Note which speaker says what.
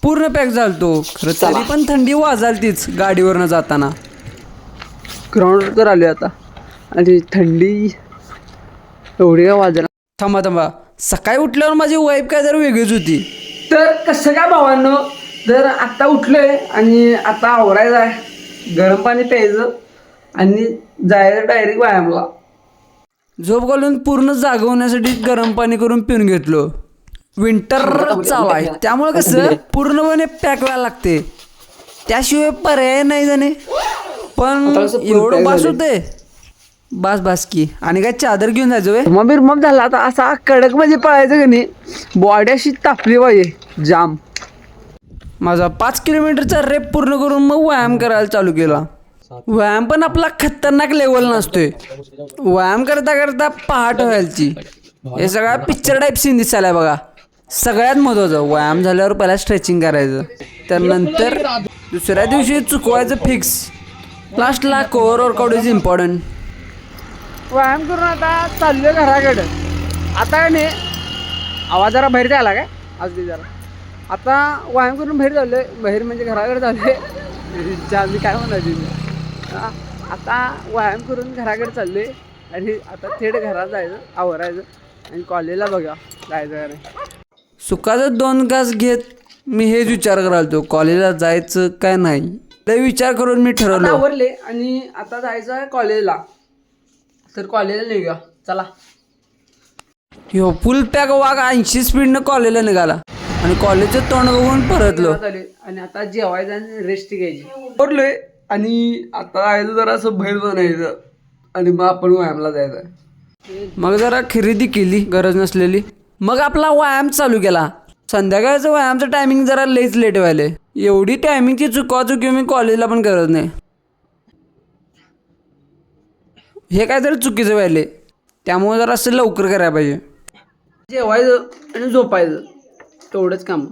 Speaker 1: पूर्ण पॅक झालतो. खरं तरी पण थंडी वाजालतीच गाडीवरनं जाताना.
Speaker 2: ग्राउंडवर तर आले आता आणि थंडी एवढी काय वाजणार.
Speaker 1: थांबा सकाळी उठल्यावर माझी वाईफ काय जरा वेगळीच होती.
Speaker 2: तर कसं काय भावांनो, जर आत्ता उठलोय आणि आता आवरायचं आहे, गरम पाणी प्यायचं आणि जायचं डायरेक्ट व्यायामला.
Speaker 1: झोप घालून पूर्ण जागवण्यासाठी गरम पाणी करून पिऊन घेतलो. विंटर चालू आहे त्यामुळे कसं पूर्णपणे पॅक व्हायला लागते, त्याशिवाय पर्याय नाही जाणे. पण एवढं बास होते, बास की. आणि काय चादर घेऊन जायचं वे
Speaker 2: मग बिरमम झाला आता असा कडक म्हणजे पळायचं का नाही, बॉडी अशी तापली पाहिजे जाम.
Speaker 1: माझा 5 किलोमीटरचा रेप पूर्ण करून मग व्यायाम करायला चालू केला. व्यायाम पण आपला खतरनाक लेवल नसतोय. व्यायाम करता करता पहाट व्हायची. हे सगळा पिक्चर टाईप सीन दिसायला बघा. सगळ्यात महत्त्वाचं, व्यायाम झाल्यावर पहिला स्ट्रेचिंग करायचं, त्यानंतर दुसऱ्या दिवशी चुकवायचं फिक्स, लास्टला कोअर वर्कआउट इज इम्पॉर्टंट.
Speaker 2: व्यायाम करून आता चाललोय घराकडं. आता काय नाही, आवाज जरा बाहेर द्यायला काय आज बी जरा. आता व्यायाम करून बाहेर चाललोय, बाहेर म्हणजे घराकडे चाललोय. मी काय म्हणायची आता व्यायाम करून घराकडे चाललोय आणि आता थेट घरात जायचं, आवरायचं आणि कॉलेजला बघा जायचं का नाही.
Speaker 1: सुखाचं 2 घास घेत मी हेच विचार करायचो, कॉलेजला जायचं काय नाही. ते विचार करून मी ठरवलं
Speaker 2: आवरले आणि आता जायचं आहे कॉलेजला. तर कॉलेजला निघा चला.
Speaker 1: ह्यो फुल पॅक वाघ 80 स्पीडनं कॉलेजला निघाला आणि कॉलेजचं तोंड बघून परतलो.
Speaker 2: आणि आता जेवायचं आणि रेस्ट घ्यायची. आवरलोय आणि आता जायचं जरा असं बाहेर बनायचं आणि मग आपण व्यायामला जायचं.
Speaker 1: मग जरा खरेदी केली गरज नसलेली, मग आपला व्यायाम चालू केला. संध्याकाळचं व्यायामचं टायमिंग जरा लईच लेट व्हायले. एवढी टायमिंगची चुकी मी कॉलेजला पण करत नाही. हे काय तरी चुकीचं व्हायले, त्यामुळे जरा असं लवकर करायला पाहिजे.
Speaker 2: जेवायचं आणि झोपायचं, तेवढंच काम.